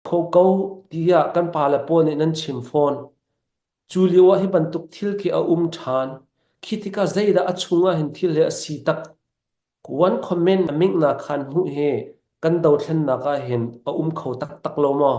khô câu tia kan pa la pon nan chim phone chuliwa hi bantuk thil ki a than khitika zaida achunga hin thil le si tak one comment ming na khan hu he kan do thlen na ka hin a kho tak tak lo mo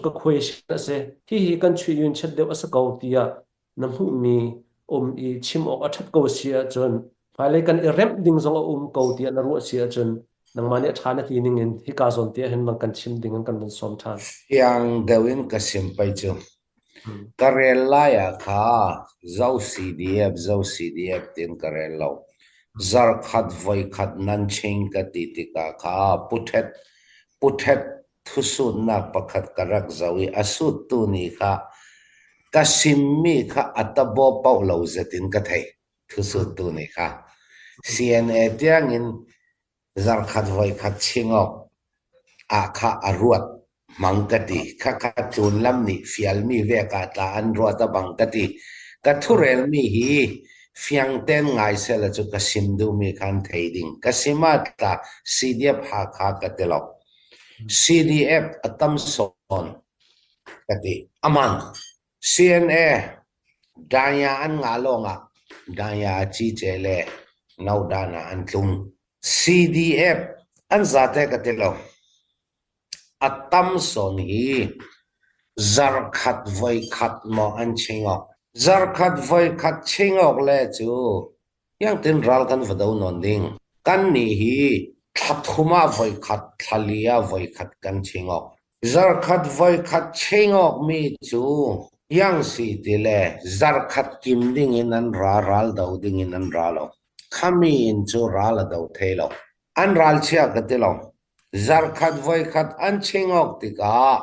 ka question se hi kan chui yun chat de asa ko tia nam hu mi I chim ok athat ko sia chon phale kan I rem ding zong ko tia na ru sia chon nang mani thana ti ning in hi ka zon tia hen mang kan chim ding kan ban som than yang dawin ka simpai chu hmm karela ya kha zau CDF tin karelo zar khat voi khat nan ching ka ti ti ka kha puthet thusu na pakhat karak zawi asut tu ni kha kasimmi kha atabo pau lo zatin ka thai thusu tu ni kha CNA tiang in zar khat voi khat chingok a kha aruat mangkati kha kha tun lam ni fial mi ve ka ta an ro ta bangkati ka thurel mi hi fiang ten ngai se la chu ka sim du mi khan thading ka sima ta CDF ha kha ka telo CDF atam son kati aman CNA danya an ngalonga danya chi chele naudana an tlung CDF an zate ka telo atam son hi zar khat voi khat mo an chingok zar khat voi khat chingok le chu yang tin ral kan vado non ding kan ni hi thathuma voi khat thalia voi khat kan chingok zar khat voi khat chingok mi chu yang si tile zar khat kim ding in an ral dau ding in an ralo khami in chu ral dau thelo an ral chia ka tilo zar khat voi khat an chingok tika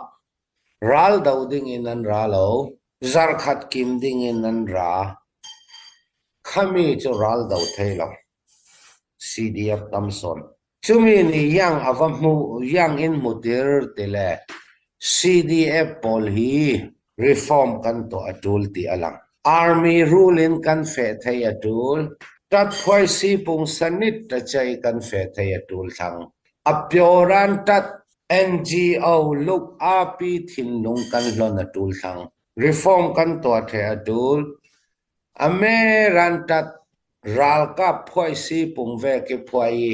ral dau ding in an ralo zar khat kim ding in an ra khami chu ral dau thelo CDF tamson chumi ni yang avamu yang in mutir tile CDF pol hi reform kan to atul ti alang army rule in kan fe thai atul tat khoi si pung sanit ta chai kan fe thai atul thang apyoran tat NGO look api thin nung kan lon atul thang reform kan to thai atul ameran tat ral ka phoi si pung ve ke phoi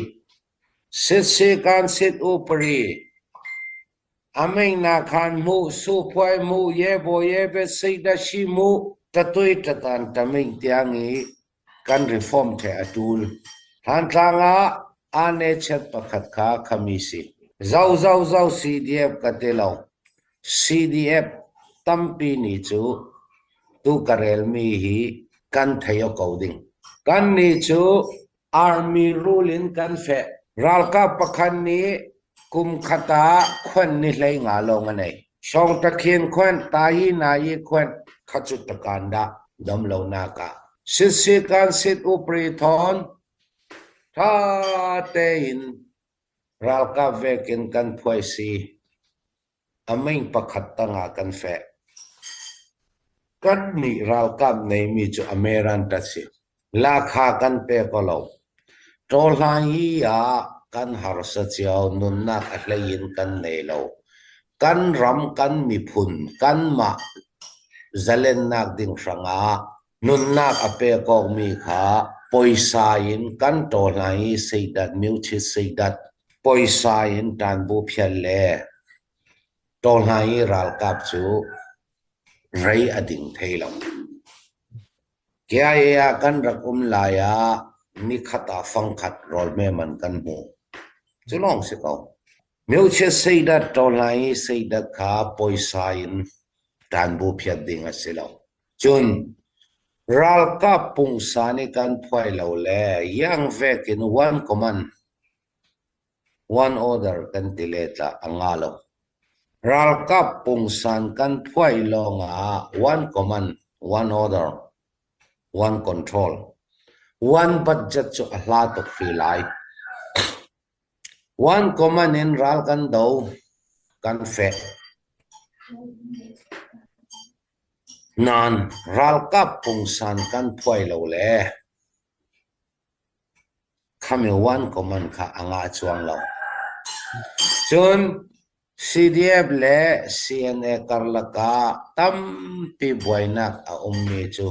sit si kan sit upari ameng na khan mu su phoi mu ye bo ye be sei da shi mu tatui tatan taming tiangi kan reform the atul han tlanga ane chet pakhat kha khamisi zau CDF katelo CDF tampi ni chu tu karel mi hi kan thayo coding kan ni chu army rule in kan fe ralka pakhan ni kum khata khwan ni hlei nga long anei song takhin khwan tai na yi khwan khachut takanda dam lo na ka sit kan sit upri thon tha te in ralka vekin kan phoi si ameng pakhat tanga kan fe kan ni ralka nei mi chu ameran ta si la kha kan pe ko lo tol hi ya kan har sa chiao nun na a hlein kan nei lo kan ram kan mi phun kan ma zalen nak ding sanga nun nak ape ko mi kha poisa in kan tol hi seidat miu chi seidat poisa in tan bu phial le tol hi ral kap chu rei ading theilo kya ya kan rakum la ya ni khata phang khat rol me man kan mu chulong se ko miu chi seidat tol hi seidat kha poisa in tan bu phial ding a selo chun ral kap pung sani kan phoi lo le yang vekin one command one order kan tileta angalo ral kap pung san kan phoi lo nga one command one order one control one budget cho ahla to filai one command in ral kan do kan fe nan ral kap pung san kan phoi lo le khami one command kha anga chuang lo chun CDF และ CNA การละกาตั้มปีบวยนักมีจู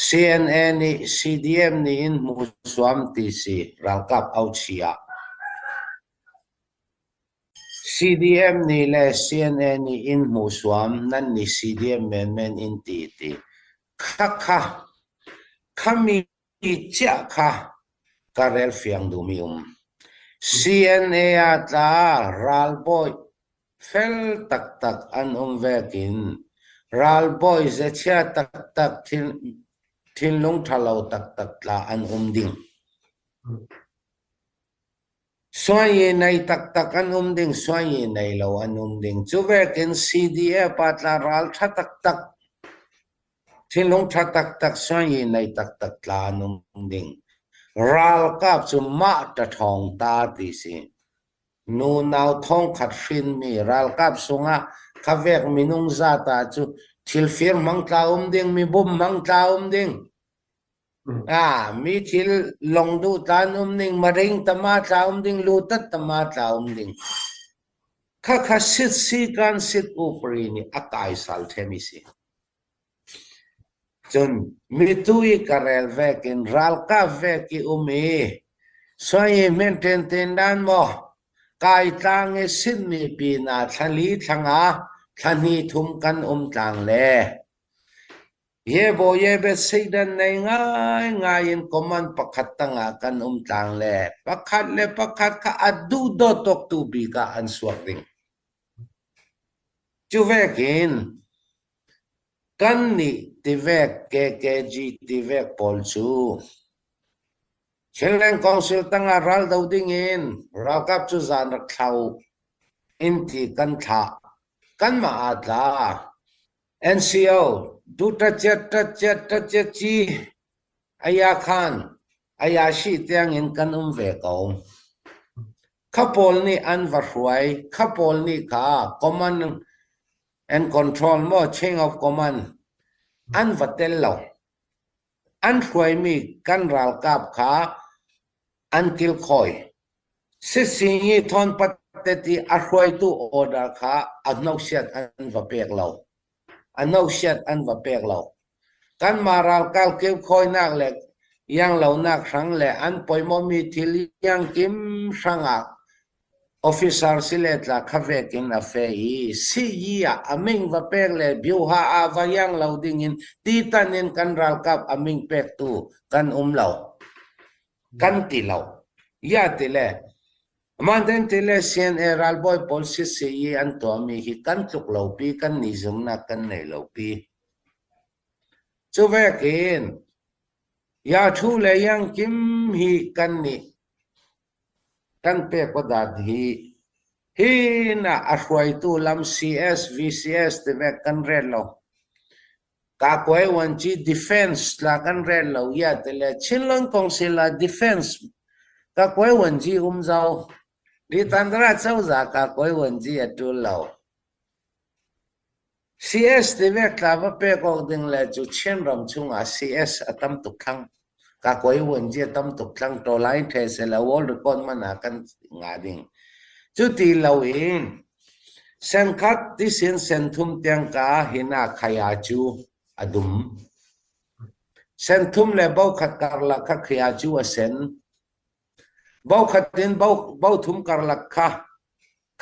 CNA นี่ CDF นี่อินมุสวมตีสีรัลกับเอาเชีย CDM นี่และ CNA นี่อินมุสวมนั่นนี่ CDM แมนอินตีตีค่ะมีเจ้าค่ะการเรลฟียงดูมีCNA อาตารัลบอยเฟลตักอันเวกินรัลบอยเจ้าตักทินลงทะเลาตักลาอันดิ่งส่วนยัในตักอันดิ่งส่วนยัในเราอันดิ่งจูเวกิน CDA ปัตลารัลทัตักทินลงทักส่วนยัในตักลาอันดิ่งรัลกับจุมาตะทองตาตีสินูนาวทองขัดฟินมีรัลกับสุงะขเวกมินุงซาตาจูทิลฟิร์มังตาดิ่งมีบุมมังตาดิ่งมีทิลลงดูตาดิ่งมาริงตมาตาดิ่งลูตัดตมาตาดิ่งข้าสิทธิ์สีการสิทธิ์อุปรินีอากาศสัลเทมิสิจนมีตุยกระเรลเวกินรัลกับเวกิมีสวยเมนเทนเทนดันโมกายตังเอสินมีปีนาทะลีทังอาทันีทุมกันตังเลเย่โบเย่เบสิดันในง่ายคอมันปักขัดตังอากันตังเลปักขัดข้าอดูโดตกตูบีกาอันสวกดิงจูเวกินกันนี่ทีเวกเกจีทีเวกพอลชูเชลเลนคอนซิลตั้งอารัลดาวดิ้งอินเรากับจูจานรักเขาอินที่กันท่ากันมาอาตา NCO ดูตัดเจ็ดจีอายาคันอายาชีเตียงอินกันเวกเอาข้าพอลนี่อันวัดรวยข้าพอลนี่ข้า command and control มั่ว chain of command อันวัดเตลเราอันรวยมีกันรัลกับข้าอันกิลคอยสิ่งนี้ทอนปัตเตติอรวยตัวออดาข้าอันนกเสียดอันวัดเปียกเราอันนกเสียดอันวัดเปียกเรากันมารัลกับกิลคอยนักเล็กยังเรานักครั้งแหละอันปอยมมีทิลยังกิมสังอัก officer สิเลตละข้าเวกินอาเฟยีซียีอามิงวัดเปียกเลยบิวฮาอาวายังเราดิ่งอินตีตันอินกันรัลกับอามิงเปียกตูกันเรากันตีเรายาติเลมันเดินติเลเซียนรัลบอยพอลซิซียีอันตัวมีฮิกันตุกเราปีกันนิซุมนักกันในเราปีจูเวกินยาทูเลยังกิมฮีกันนี่กันเปียกว่าดาฮีน่ะอรวยตูลำ CS VCS ติเวกันเรลเรากากวยวันจี defense ละกันเรลเรายาติเลชินลงกองศิลา defense กากวยวันจีเจ้าดิตันตระเจ้าจากกากวยวันจีตูเรา CS ติเวกลาบเปียกออกดึงเลยจุดเช่นรำชุงCS ตั้มตุกขังกากวยวันจีตั้มตุกขังตัวไลน์เทสแล้ววอลด์ก่อนมันกันงาดิ่งจุดที่เราเองเส้นขัดที่เส้นทุ่มเตียงกาหินาขยาจูอดุมเส้นทุ่มเลยเบาขัดการลักขยาจูเส้นเบาขัดดินเบาทุ่มการลัก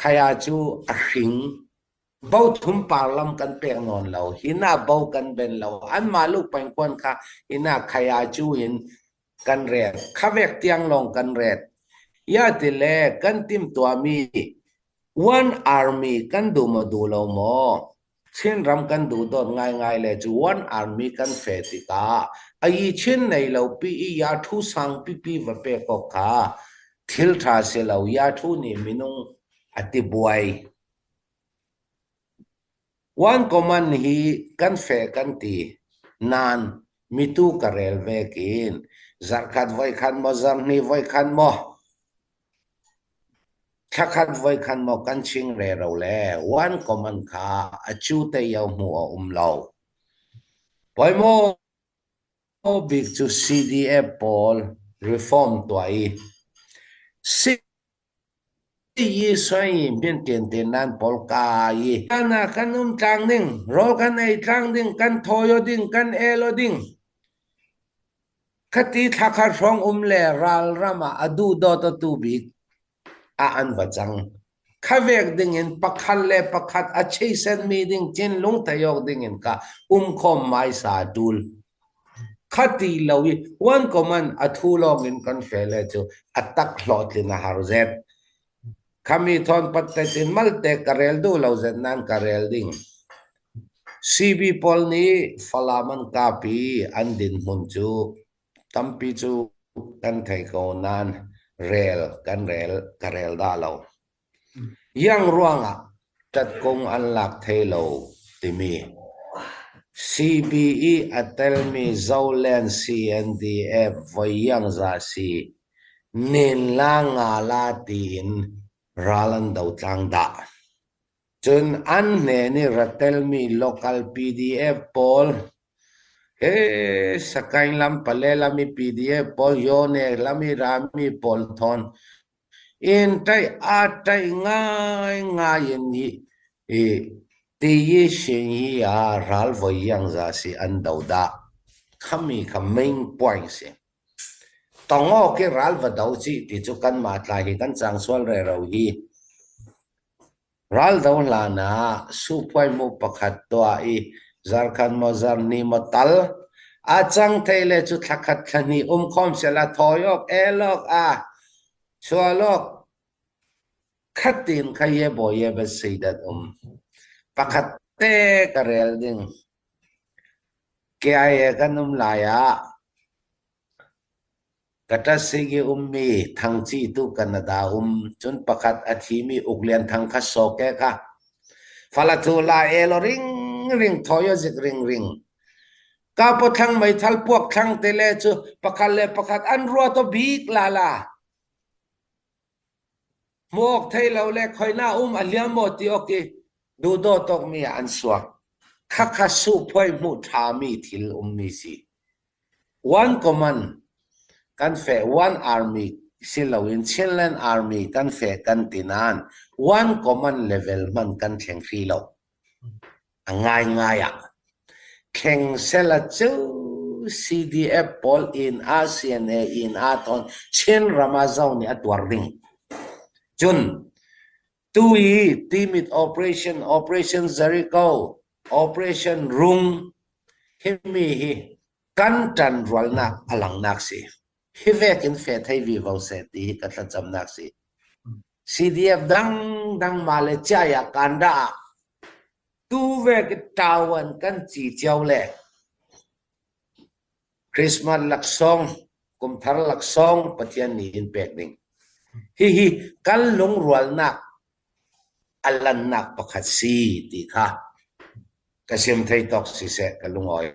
ขยาจูอหิงเบาทุ่มปาลำกันเปียงนอนเราหินาเบากันเป็นเราอันมาลูกไปกวนค่ะหินาขยาจูหินกันเรดข้าเวกเตียงลงกันเรดยาติเลกันติมตัวมี one army กันดูมาดูเราหมอเช่นรำกันดูตอนง่ายเลยจู one army กันเฟติกาไอ้เช่นในเราปียาทูสังปีวัเปกอกาทิลทาเสเรายาทูนี่มินุงอติบวย one command ฮีกันเฟกันตีนานมิตูกระเรลเวกินจักขัดไว้ขันมอจังนี่ไว้ขันมอถ้าขัดไว้ขันมอกันชิงเรเราแล้ววันก็มันขาอจูเตยาวหัวเราปอยโมบิกจู CDF พอล reform ตัวอี yi soi mian tiền nan polka yi ana kanum tang ding rol kan ei tang ding kan thoyo ding kan elo ding khati thakar rong le ral rama adu do to tu bi a an wachang khavek ding in pakhat le pakhat a chesen mi ding chin lung tayok ding in ka khom mai sa dul khati lawi one command athu long in kan fele chu atak hlot in harzet kami thon pattatin malte karel du lauzen nan karel ding CB Pol ni falaman kapi andin munchu tampi chu kan thai ko nan rel kan rel karel da lo yang ruanga tat kong an lak thai lo timi CBE atelmi zaulen CNDF voyang za si nin la nga la tin ralan dau tang da chun an ne ni ratel mi local PDF pol sakain lam palela mi PDF pol yone lami rami pol thon in tai a tai ngai ngai ni ti yi shin yi a ral voyang za si an dau da khami ka main point se tongo ke ral va dau chi ti chu kan ma tla hi kan chang swal re ro hi ral dau la na su poi mu pakhat to ai Jharkhand mo zar ni mo tal a chang theile chu thakhat thani khom se la thoyok elok a chualok khatin khaye boye be seidat pakhat te karel ding ke ai kanum la ya kata sigi ummi thangchi tu Canada chun pakhat athimi uklian thang kha soke ka falatu la elo ring thoyo zik ring ka po thang mai thal puak thang tele chu pakhat le pakhat an ro to bik la mok thei lo le khoina aliam mo ti okay du do tok mi an suak kha su phoi mu tha mi thil mi si one command kan fe one army silawin chinland army kan fe kan tinan one command level man kan theng fi lo ngai ya kheng sela chu CDF pol in ASEAN in aton chen ramazau ni atwar ding chun tui timid operation Jericho operation rung himi hi kan tan rwal nak alang nak si hi vekin fe thai vi vau se ti ka tla cham nak si CDF dang male cha ya kanda tu vek tawan kan chi chau le Christmas laksong kum thar laksong pathian ni in pek ding hi kan lung rwal nak alan nak pakhat si ti kha kasim thai tok si se kalung oi